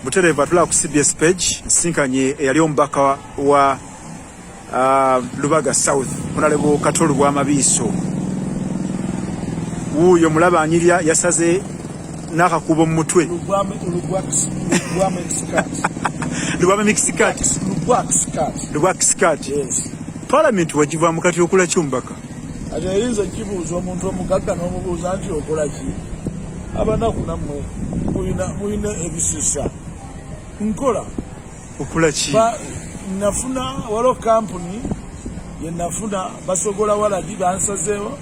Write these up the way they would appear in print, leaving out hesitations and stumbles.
Butereva tula ku CBS page sinkanye yali omubaka wa Lubaga South Honorable Katolu bwa Mabiso. Uyo mulaba anyirya yasaze nakakubo mu mutwe. Lubwame Mexicat. Yes. Parliament wajiva mukati okula chumbaka. Ate yinza kibuuza omuntu omugagga n'omubuuza nti okola ki? Abanaku nammwe muyina ebisisa. Nkola. Okola ki? Nafuna waliwo kampuni ye nafuna basogola walagi bansazeewo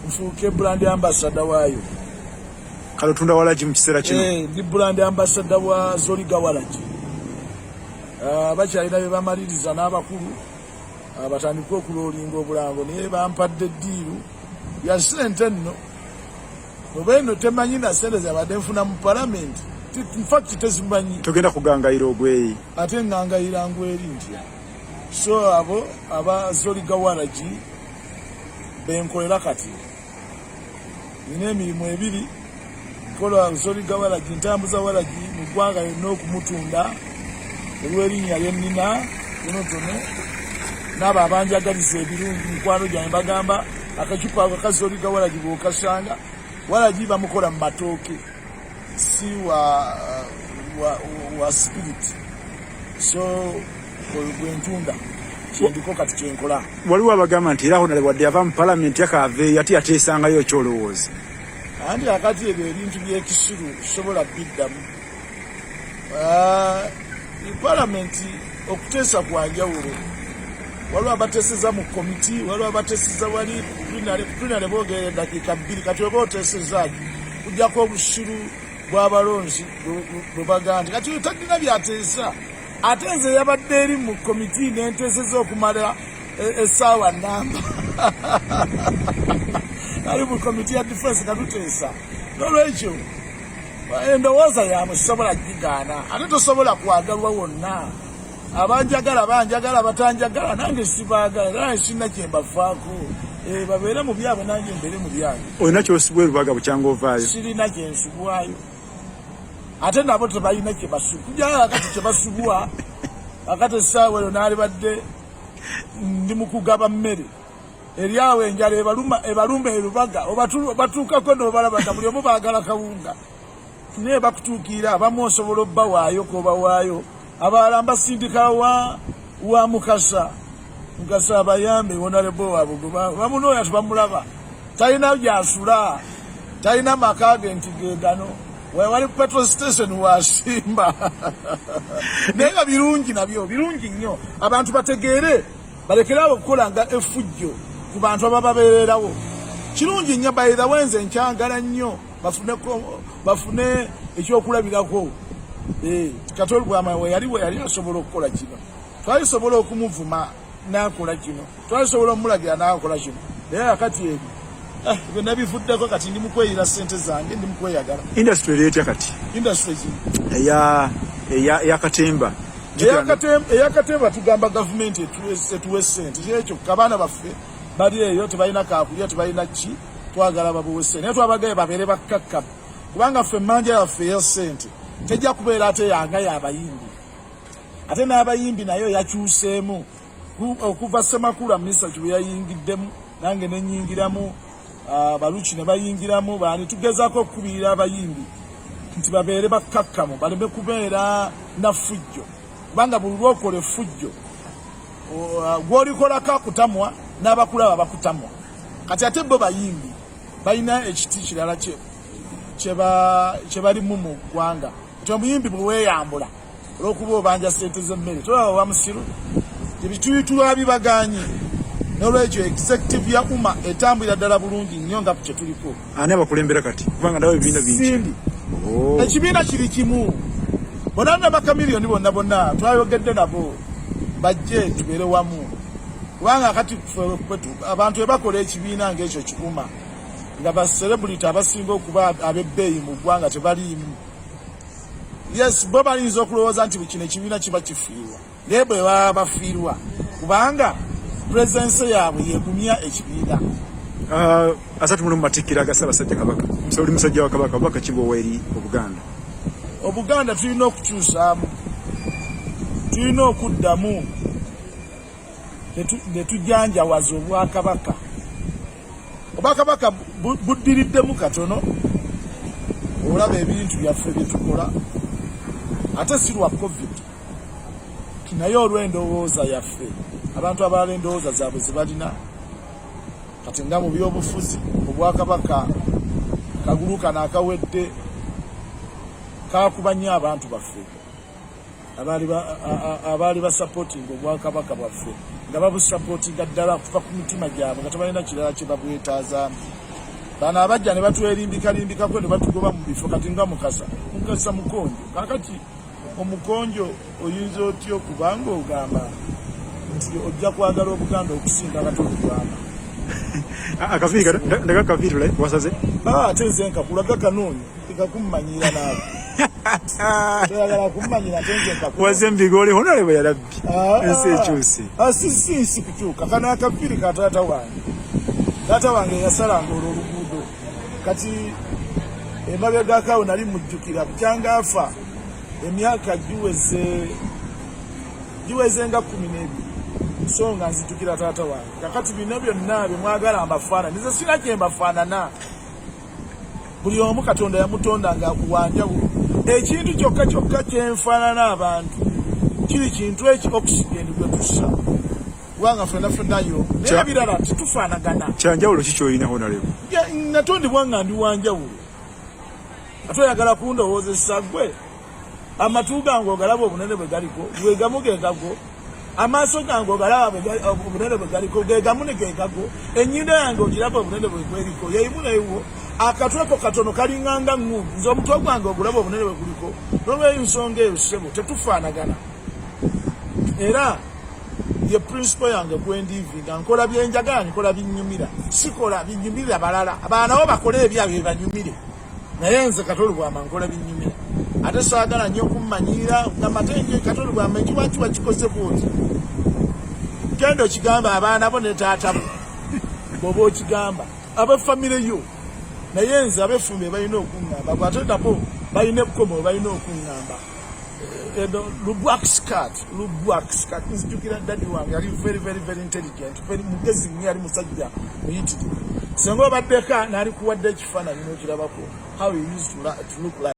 nfuuke brand ambassador waayo. Kalotunda walagi mu kiseera kino. Ndi brand ambassador wa Zoliga walagi. Bakyalina bye bamaliriza n'abakulu batandika okuloolinga obulango naye bampadde eddiiru ya ssente nno. Oba eno temanyi na ssente zabadde nfuna mu palamenti. In fact, tezimanyi. Togenda kugangayira ogweyi. Ate ngangayira ngweri ntya. So abo aba Zoliga walagi benkolera kati. Nina emirimu ebiri. Kola Zoliga walagi ntambuza walagi mu ggwanga yonna okumutunda olw'erinnya lye nnina tonotono n'abo abanjagaliza ebirungi mikwano gyange bagamba akacupa ako ka Zoliga walagi bw'okasanga walagi bamukola mu matooke si wa spirit. So gwentunda kyendiko kati kyenkola. Waliwo abagamba nti era Honorable wadde ava mu Parliament yakave ate yateesangayo ekyolowooza. Andi akati ebyo ebintu by'ekisiru kisobola biddamu. Parliament okuteesa kwa njawulo. Waliwo abateeseza mu komiti, waliwo abateeseza wali plenary boogera eddakiika 2 kati oba oteesezaaki kujjako obusiru bw'abalonzi bwe bagamba kati talina byateesa. Ate nze yabadde eri mu komiti n'enteeseza okumala essaawa nnamba. Ali mu komiti ya defense katuteesa. N'olwekyo endowooza yaabwe sobola gigaana ate tosobola kwagalwa wonna. Abanjagala banjagala batanjagala nange sibaagala nange sirina kye mbafaako. Babeere mu byabwe nange mbeere mu byange. Olina ky'osibwa Lubaga bukyanga ovaayo? Sirina kye nsubwayo. Ate nabo tebalina kye basubwa. Kujjala akati kye basubwa akati essaawa eyo naali badde ndi mu kugaba mmere. Eryawe enjala ebaluma e Lubaga obatuukako n'obalaba nga buli omu baagala kawunga. Naye bakutuukira abamu osobola obbawaayo k'obawaayo. Abalala mbasindika wa Mukasa abayambe Honorable waabwe bamunooya tebamulaba. Talina gy'asula, talina maka ge nti geegano. Wali petrol station wasimba. Naye nga birungi nabyo, birungi nnyo. Abantu bategeere balekerawo okukola nga effujjo ku bantu abababeererawo. Kirungi nnyo by the way nze nkyagala nnyo bafune ekyokulabirako. Katolu bw'amawe yali asobola okukola kino. Twalisobola okumuvuma n'akola kino. Twalisobola omulagira n'akola kino. Naye akati ebyo byonna bivuddeko kati ndi mu kweyira ssente zange ndi mu kweyagala. Industry ereetya kati? Industry ki? Eya Katemba. Eya Katemba tugamba gavumenti etuwe ssente. Kyekyo abaana baffe bali eyo tebalina kaakulya tebalina ki twagala babuwe ssente. Naye twabagaye babeere bakkakkamu. Kubanga ffe emmanja yaffe eya ssente tejja kubeera ate yanga y'abayimbi. Ate n'abayimbi nayo yakyuseemu. Okuva Ssemakula minisita kye yayingiddemu nange ne nnyingiramu Baluchi ne bayingiramu baani tugezaako okukubirira abayimbi nti babeere bakkakkamu baleme kubeera na ffujjo. Kubanga buli lw'okola effujjo gw'olikolako akutamwa n'abakulaba bakutamwa. Kati ate bo bayimbi balina ekiti kirala kye balimu mu ggwanga. Kati omuyimbi bwe weeyambula olw'okuba obanja ssente z'emmere tolaba oba musiru ebituyitula bibaganye. N'olwekyo executive ya umma etambulira ddala bulungi nnyo nga kye tuliko. Ani abakulembera kati? Kubanga ndawo ebibiina bingi. Ekibiina kiri kimu. Bonna n'abakamiliyoni bonna twayogedde nabo bajje tubeere wamu. Kubanga kati abantu ebakola ekibiina ng'ekyo kikuma nga ba celebrity abasinga okuba ab'ebbeeyi mu ggwanga tebaliimu. Yes, bo bayinza okulowooza nti kino ekibiina kiba kifiirwa. Naye bwe baba bafiirwa kubanga presence yaabwe yegumya ekibiina. Asatu mu matikkira aga Ssaabasajja Kabaka. Oli musajja wa Kabaka, Kabaka Kibowa eri Obuganda. Obuganda tulina okukyusaamu, tulina okuddamu ne tujanjawaza obwakabaka. Obwakabaka buddiriddemu katono olaba ebintu byaffe bye tukola, ate si lwa covid naye olw'endowooza yaffe. Abantu abalala endowooza zaabwe zebalina kati nga mu byobufuzi obwakabaka kagulu kano akawedde kakuba nnyo abantu baffe abaali basapootinga obwakabaka bwaffe nga babusapootinga ddala kuva ku mitima gyabwe nga tebalina kirala kye babwetaazaamu. Bano abajja ne batwelimbikalimbikako ne batugoba mu bifo kati nga mukasa mukonjo. Kakati omukonjo oyinza otya okubanga ogamba nti ojja kwagala Obuganda okusinga Katoli Lwama? Akaviiri ndaga akaviiri wasaze ate nze nkakulaga kanoonyi tekakummanyira naawe toyagala kummanyira ate nze nkakulaga waze mbigole honorable yarabbi ensi ekyuse si kukyuka. Kano akaviiri ka taata wange yasalanga oluguudo kati emabegakawo nali mujjukira bukyanga afa emyaka giweze nga 12 so nga nzijjukira taata wange. Kakati bino byonna bye mwagala mbafaanana nze sina kye mbafaanana. Buli omu Katonda yamutonda ng'akuwanjawulo. Ekintu kyokka kyenfaanana abantu kiri kintu eki oxygen gwe tussa kubanga ffennayo naye ebirala titufaanagana. Kyanjawulo ki ky'olina honorable? Natondebwa nga ndi wanjawulo ate oyagala kundowoozesa gwe. Amatu gange ogalaba obunene bwe galiko gwe gamu ge gago, amaaso gange ogalaba obunene bwe galiko ge gamu ne ge gago, ennyindo yange ogiraba obunene bwe gweriko yeyimu neyiwo, akatweko katono kalinganga ng'ungu, nze omutwe gwange ogulaba obunene bwe guliko. N'olw'ensonga eyo ssebo tetufaanagana. Era ye principle yange gwendiivinga nkola byenjagala nkola binnyumira, sikola binnyumirira balala. Abaana bo bakole ebyabwe banyumire naye nze Katoli Lwama nkola binnyumira. Ate saagala nnyo okummanyira ng'amatenge Katoli Lwama ekiwaki wakikoze bwoti. Genda okigamba abaana bo ne taata bo bw'oba okigamba ab'effamire yo. Naye nze ab'effumbe balina okuŋŋamba ate nabo balina ekkomo balina okuŋŋamba. Lubwak skirt nzijukira daddy wange yali very intelligent, mugezi nnyo, yali musajja muyitirivu. Singa obaddeka n'alikuwadde ekifaananyi n'okirabako how he used to look like.